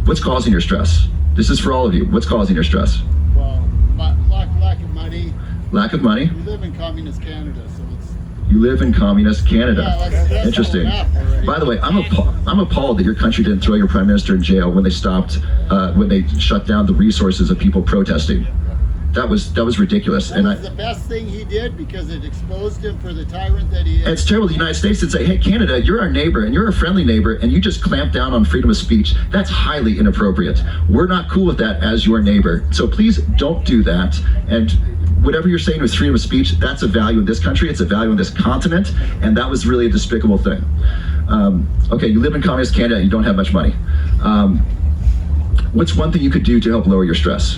what's causing your stress? This is for all of you. What's causing your stress? Well, lack of money. Lack of money? We live in communist Canada, so it's... You live in communist Canada. Yeah, that's Interesting. all map already. By the way, I'm appalled that your country didn't throw your prime minister in jail when they stopped, when they shut down the resources of people protesting. That was ridiculous. That was the best thing he did because it exposed him for the tyrant that he is. And it's terrible. The United States would say, hey, Canada, you're our neighbor and you're a friendly neighbor and you just clamp down on freedom of speech. That's highly inappropriate. We're not cool with that as your neighbor. So please don't do that. And whatever you're saying with freedom of speech, that's a value in this country. It's a value in this continent. And that was really a despicable thing. Okay, you live in communist Canada and you don't have much money. What's one thing you could do to help lower your stress?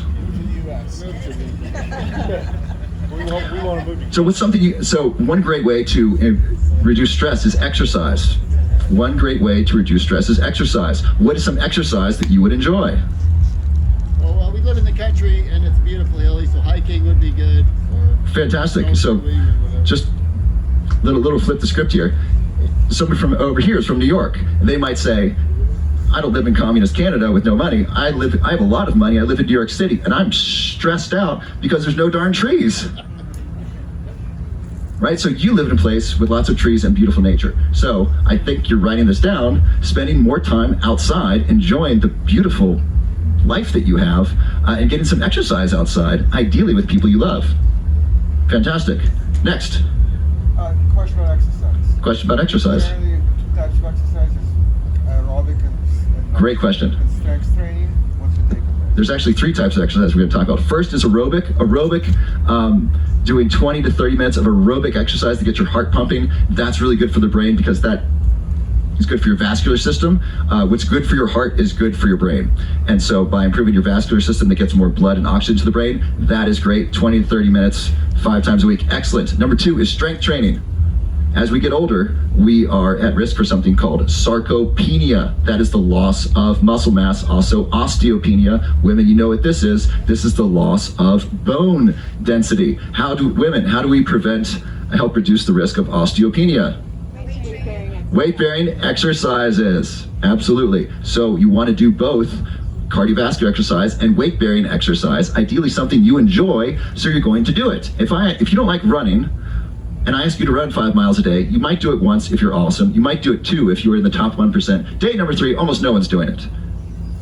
We want to move. So what's something so one great way to reduce stress is exercise. One great way to reduce stress is exercise. What is some exercise that you would enjoy? Well, we live in the country and it's beautiful hilly, so hiking would be good. Or Fantastic. So just little flip the script here. Somebody from over here is from New York. And they might say, I don't live in communist Canada with no money. I have a lot of money. I live in New York City and I'm stressed out because there's no darn trees. Right? So you live in a place with lots of trees and beautiful nature. So I think you're writing this down, spending more time outside, enjoying the beautiful life that you have, and getting some exercise outside, ideally with people you love. Fantastic. Next. Question about exercise. Question about exercise. Generally, two types of exercises, aerobic and Great question. and strength training. What's your take on that? There's actually three types of exercise we're going to talk about. First is aerobic. Doing 20 to 30 minutes of aerobic exercise to get your heart pumping. That's really good for the brain because that is good for your vascular system. What's good for your heart is good for your brain. And so by improving your vascular system that gets more blood and oxygen to the brain, that is great. 20 to 30 minutes, 5 times a week. Excellent. Number 2 is strength training. As we get older, we are at risk for something called sarcopenia. That is the loss of muscle mass. Also osteopenia. Women, you know what this is. This is the loss of bone density. How do we help reduce the risk of osteopenia? Weight-bearing exercises. Absolutely. So you want to do both cardiovascular exercise and weight-bearing exercise. Ideally something you enjoy, so you're going to do it. If you don't like running, and I ask you to run 5 miles a day, you might do it once if you're awesome. You might do it 2 if you're in the top 1%. Day number 3, almost no one's doing it.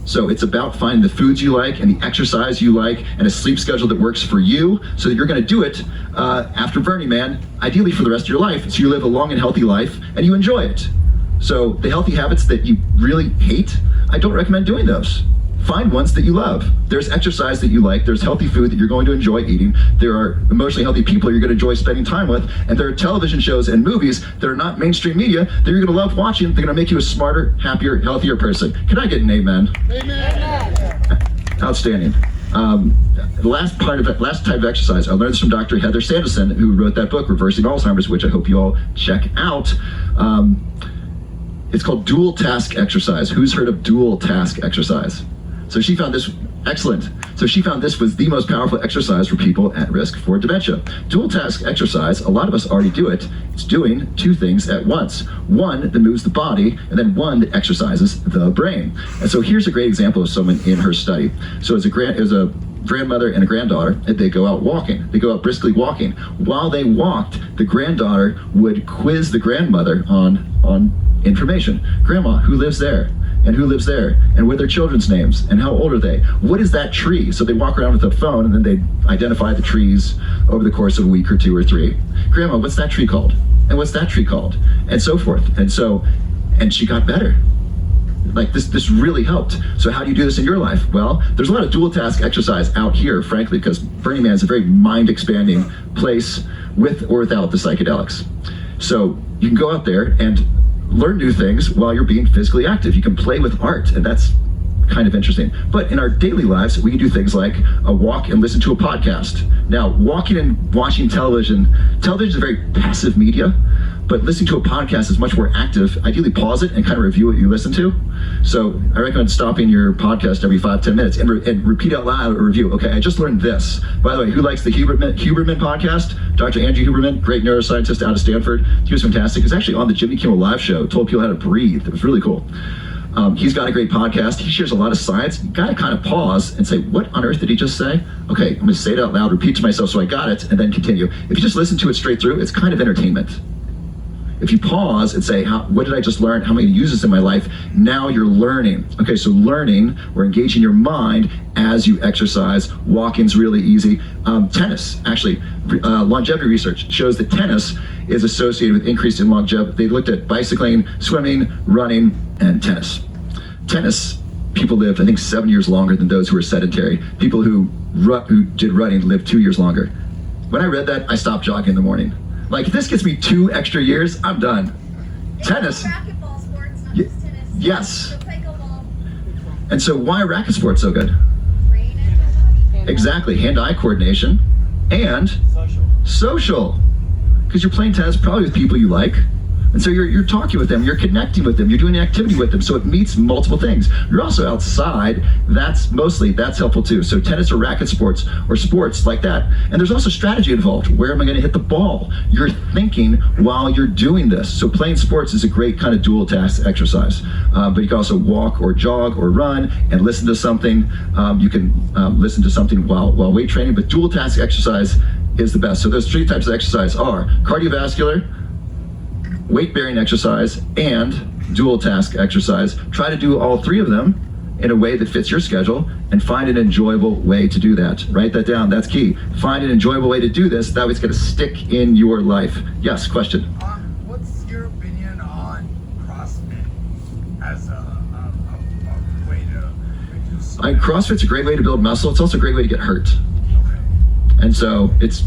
So it's about finding the foods you like and the exercise you like and a sleep schedule that works for you so that you're going to do it after Burning Man, ideally for the rest of your life, so you live a long and healthy life and you enjoy it. So the healthy habits that you really hate, I don't recommend doing those. Find ones that you love. There's exercise that you like. There's healthy food that you're going to enjoy eating. There are emotionally healthy people you're going to enjoy spending time with. And there are television shows and movies that are not mainstream media that you're going to love watching. They're going to make you a smarter, happier, healthier person. Can I get an amen? Amen. Outstanding. The last type of exercise, I learned this from Dr. Heather Sanderson, who wrote that book, Reversing Alzheimer's, which I hope you all check out. It's called dual task exercise. Who's heard of dual task exercise? So she found this excellent. So she found this was the most powerful exercise for people at risk for dementia. Dual task exercise, a lot of us already do it. It's doing 2 things at once. One that moves the body, and then one that exercises the brain. And so here's a great example of someone in her study. So it was a grandmother and a granddaughter, and they go out walking. They go out briskly walking. While they walked, the granddaughter would quiz the grandmother on information. Grandma, who lives there? And who lives there? And what are their children's names? And how old are they? What is that tree? So they walk around with a phone and then they identify the trees over the course of a week or 2 or 3. Grandma, what's that tree called? And what's that tree called? And so forth. And she got better. Like this really helped. So how do you do this in your life? Well, there's a lot of dual task exercise out here, frankly, because Burning Man is a very mind expanding place with or without the psychedelics. So you can go out there and learn new things while you're being physically active. You can play with art, and that's kind of interesting. But in our daily lives, we can do things like a walk and listen to a podcast. Now, walking and watching television is a very passive media, but listening to a podcast is much more active. Ideally pause it and kind of review what you listen to. So I recommend stopping your podcast every 5-10 minutes and repeat out loud a review. Okay, I just learned this. By the way, who likes the Huberman podcast? Dr. Andrew Huberman, great neuroscientist out of Stanford. He was fantastic. He was actually on the Jimmy Kimmel Live show, told people how to breathe. It was really cool. He's got a great podcast. He shares a lot of science. You got to kind of pause and say, what on earth did he just say? Okay, I'm going to say it out loud, repeat to myself so I got it, and then continue. If you just listen to it straight through, it's kind of entertainment. If you pause and say, what did I just learn? How am I going to use this in my life? Now you're learning. Okay, so learning, we're engaging your mind as you exercise. Walking's really easy. Tennis, actually, longevity research shows that tennis is associated with increase in longevity. They looked at bicycling, swimming, running, and tennis. Tennis, people lived, I think, 7 years longer than those who were sedentary. People who did running lived 2 years longer. When I read that, I stopped jogging in the morning. Like, if this gets me 2 extra years, I'm done. Tennis. Racquetball sports, not just tennis. Yes. So pickleball. And so why are racket sports so good? Brain and body. Exactly, hand-eye coordination and social. Because you're playing tennis probably with people you like. And so you're talking with them, you're connecting with them, you're doing an activity with them, so it meets multiple things. You're also outside, that's helpful too. So tennis or racket sports or sports like that. And there's also strategy involved. Where am I gonna hit the ball? You're thinking while you're doing this. So playing sports is a great kind of dual task exercise. But you can also walk or jog or run and listen to something. You can listen to something while weight training, but dual task exercise is the best. So those 3 types of exercise are cardiovascular, weight-bearing exercise, and dual task exercise. Try to do all 3 of them in a way that fits your schedule and find an enjoyable way to do that. Write that down, that's key. Find an enjoyable way to do this, that way it's gonna stick in your life. Yes, question? What's your opinion on CrossFit as a way to reduce... CrossFit's a great way to build muscle, it's also a great way to get hurt. Okay. And so it's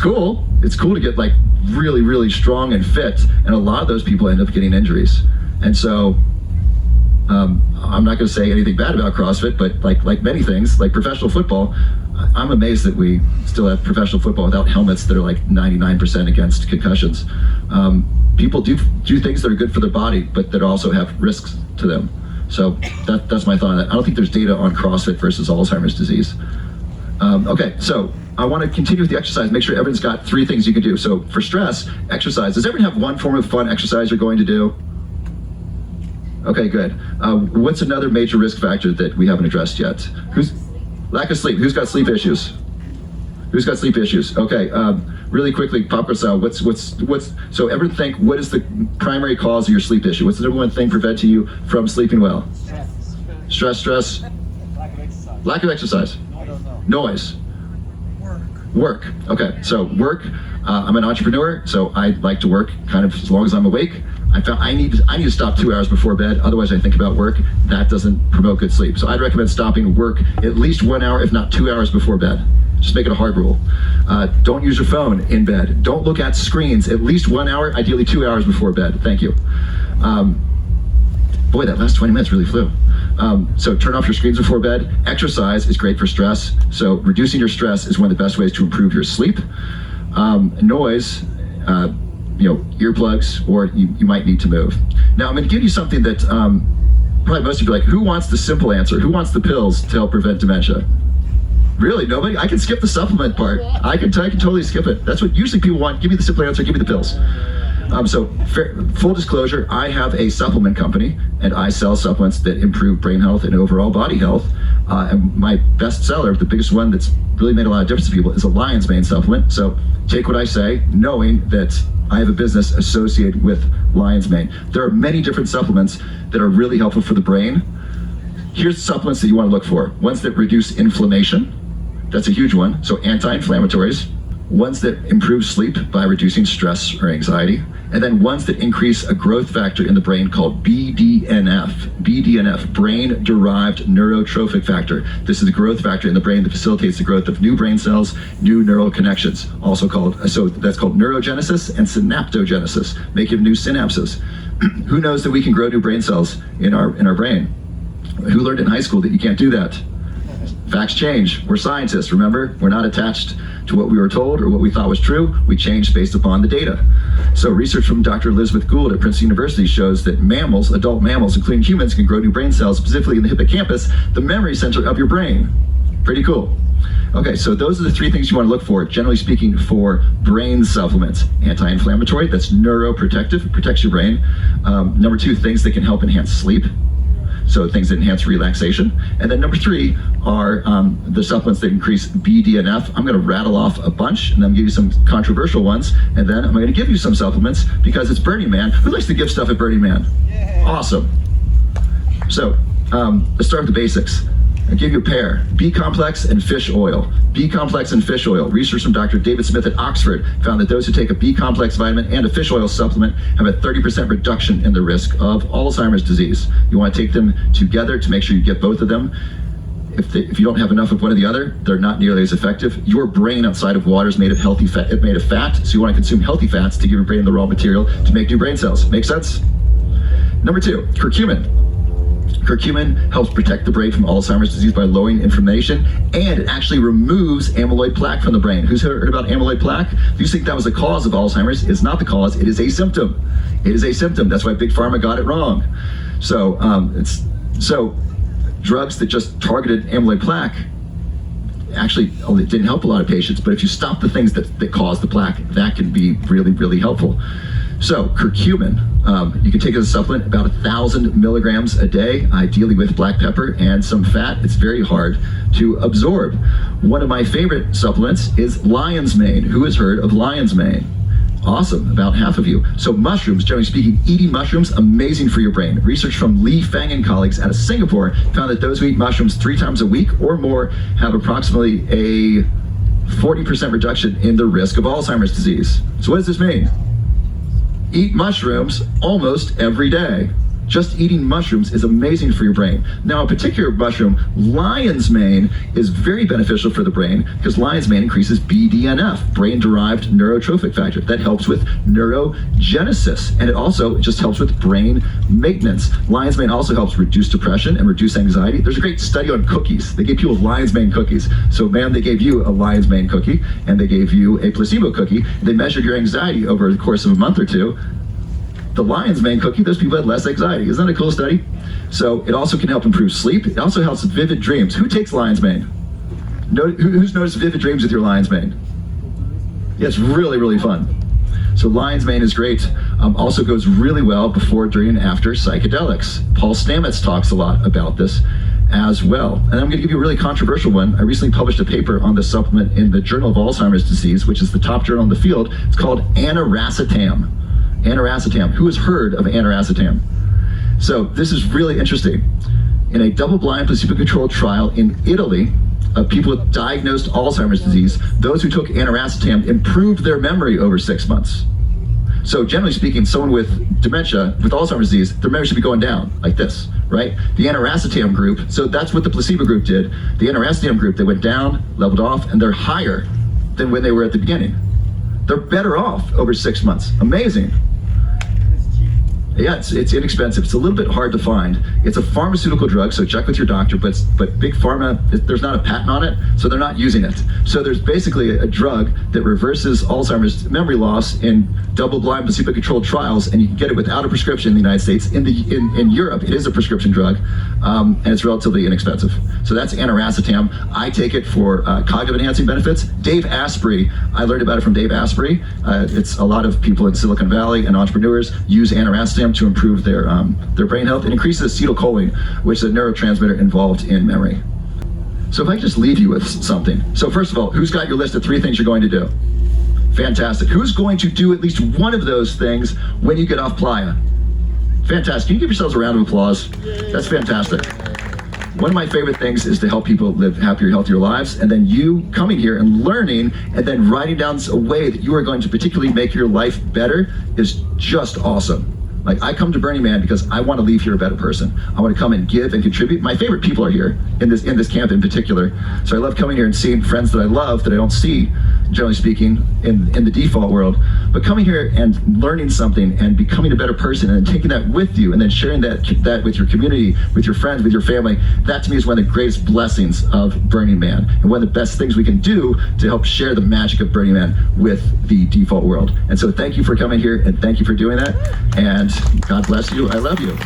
cool. It's cool to get like really, really strong and fit. And a lot of those people end up getting injuries. And so I'm not going to say anything bad about CrossFit, but like many things, like professional football, I'm amazed that we still have professional football without helmets that are like 99% against concussions. People do things that are good for their body, but that also have risks to them. So that's my thought on that. I don't think there's data on CrossFit versus Alzheimer's disease. Okay, so I want to continue with the exercise. Make sure everyone's got 3 things you can do. So for stress, exercise. Does everyone have one form of fun exercise you're going to do? Okay, good. What's another major risk factor that we haven't addressed yet? Lack of sleep. Who's got sleep issues? Who's got sleep issues? Okay, really quickly, popcorn style. So everyone think, what is the primary cause of your sleep issue? What's the number one thing preventing you from sleeping well? Stress. Lack of exercise. Noise. Work. Okay, so work. I'm an entrepreneur, so I like to work kind of as long as I'm awake. I found I need to stop 2 hours before bed. Otherwise, I think about work. That doesn't promote good sleep. So I'd recommend stopping work at least 1 hour, if not 2 hours before bed. Just make it a hard rule. Don't use your phone in bed. Don't look at screens at least 1 hour, ideally 2 hours before bed. Thank you. Boy, that last 20 minutes really flew. So turn off your screens before bed. Exercise is great for stress. So reducing your stress is one of the best ways to improve your sleep. Noise, earplugs, or you might need to move. Now I'm going to give you something that probably most of you are like, who wants the simple answer? Who wants the pills to help prevent dementia? Really, nobody? I can skip the supplement part. I can totally skip it. That's what usually people want. Give me the simple answer, give me the pills. Full disclosure, I have a supplement company and I sell supplements that improve brain health and overall body health. And my best seller, the biggest one that's really made a lot of difference to people, is a lion's mane supplement. So take what I say, knowing that I have a business associated with lion's mane. There are many different supplements that are really helpful for the brain. Here's supplements that you want to look for. Ones that reduce inflammation. That's a huge one. So anti-inflammatories. Ones that improve sleep by reducing stress or anxiety, and then ones that increase a growth factor in the brain called BDNF. BDNF, brain-derived neurotrophic factor. This is a growth factor in the brain that facilitates the growth of new brain cells, new neural connections, also called, so that's called neurogenesis and synaptogenesis, making new synapses. Who knows that we can grow new brain cells in our brain? Who learned in high school that you can't do that? Facts change. We're scientists, remember? We're not attached to what we were told or what we thought was true. We change based upon the data. So research from Dr. Elizabeth Gould at Princeton University shows that mammals, adult mammals, including humans, can grow new brain cells, specifically in the hippocampus, the memory center of your brain. Pretty cool. Okay, so those are the three things you want to look for, generally speaking, for brain supplements. Anti-inflammatory, that's neuroprotective, protects your brain. Number 2, things that can help enhance sleep. So things that enhance relaxation. And then number 3 are the supplements that increase BDNF. I'm going to rattle off a bunch, and then give you some controversial ones, and then I'm going to give you some supplements because it's Burning Man. Who likes to give stuff at Burning Man? Yeah. Awesome. So let's start with the basics. I'll give you a pair, B-complex and fish oil. B-complex and fish oil. Research from Dr. David Smith at Oxford found that those who take a B-complex vitamin and a fish oil supplement have a 30% reduction in the risk of Alzheimer's disease. You want to take them together to make sure you get both of them. If you don't have enough of one or the other, they're not nearly as effective. Your brain outside of water is made of healthy fat, made of fat, so you want to consume healthy fats to give your brain the raw material to make new brain cells. Make sense? Number 2, curcumin. Curcumin helps protect the brain from Alzheimer's disease by lowering inflammation, and it actually removes amyloid plaque from the brain. Who's heard about amyloid plaque? If you think that was the cause of Alzheimer's, it's not the cause, it is a symptom. It is a symptom. That's why Big Pharma got it wrong. So, drugs that just targeted amyloid plaque actually only didn't help a lot of patients, but if you stop the things that cause the plaque, that can be really, really helpful. So curcumin, you can take it as a supplement, about 1,000 milligrams a day, ideally with black pepper and some fat. It's very hard to absorb. One of my favorite supplements is lion's mane. Who has heard of lion's mane? Awesome, about half of you. So mushrooms, generally speaking, eating mushrooms, amazing for your brain. Research from Li Fang and colleagues out of Singapore found that those who eat mushrooms 3 times a week or more have approximately a 40% reduction in the risk of Alzheimer's disease. So what does this mean? Eat mushrooms almost every day. Just eating mushrooms is amazing for your brain. Now, a particular mushroom, lion's mane, is very beneficial for the brain because lion's mane increases BDNF, brain-derived neurotrophic factor. That helps with neurogenesis, and it also just helps with brain maintenance. Lion's mane also helps reduce depression and reduce anxiety. There's a great study on cookies. They gave people lion's mane cookies. So, man, they gave you a lion's mane cookie, and they gave you a placebo cookie. They measured your anxiety over the course of a month or two. The lion's mane cookie, those people had less anxiety. Isn't that a cool study? So it also can help improve sleep. It also helps with vivid dreams. Who takes lion's mane? Who's noticed vivid dreams with your lion's mane? Yeah, it's really, really fun. So lion's mane is great. Also goes really well before, during, and after psychedelics. Paul Stamets talks a lot about this as well. And I'm going to give you a really controversial one. I recently published a paper on this supplement in the Journal of Alzheimer's Disease, which is the top journal in the field. It's called aniracetam. Aniracetam. Who has heard of aniracetam? So this is really interesting. In a double-blind placebo-controlled trial in Italy of people with diagnosed Alzheimer's disease, those who took aniracetam improved their memory over 6 months. So generally speaking, someone with dementia, with Alzheimer's disease, their memory should be going down like this, right? The aniracetam group, so that's what the placebo group did. The aniracetam group, they went down, leveled off, and they're higher than when they were at the beginning. They're better off over 6 months. Amazing. Yeah, it's inexpensive. It's a little bit hard to find. It's a pharmaceutical drug, so check with your doctor, but Big Pharma, there's not a patent on it, so they're not using it. So there's basically a drug that reverses Alzheimer's memory loss in double-blind placebo-controlled trials, and you can get it without a prescription in the United States. In Europe, it is a prescription drug, and it's relatively inexpensive. So that's aniracetam. I take it for cognitive enhancing benefits. Dave Asprey, I learned about it from Dave Asprey. It's a lot of people in Silicon Valley and entrepreneurs use aniracetam to improve their brain health. It increases acetylcholine, which is a neurotransmitter involved in memory. So if I could just leave you with something. So first of all, who's got your list of 3 things you're going to do? Fantastic. Who's going to do at least one of those things when you get off playa? Fantastic. Can you give yourselves a round of applause? That's fantastic. One of my favorite things is to help people live happier, healthier lives, and then you coming here and learning and then writing down a way that you are going to particularly make your life better is just awesome. Like, I come to Burning Man because I want to leave here a better person. I want to come and give and contribute. My favorite people are here in this camp in particular. So I love coming here and seeing friends that I love that I don't see generally speaking, in the default world. But coming here and learning something and becoming a better person and taking that with you and then sharing that with your community, with your friends, with your family, that to me is one of the greatest blessings of Burning Man and one of the best things we can do to help share the magic of Burning Man with the default world. And so thank you for coming here and thank you for doing that. And God bless you. I love you.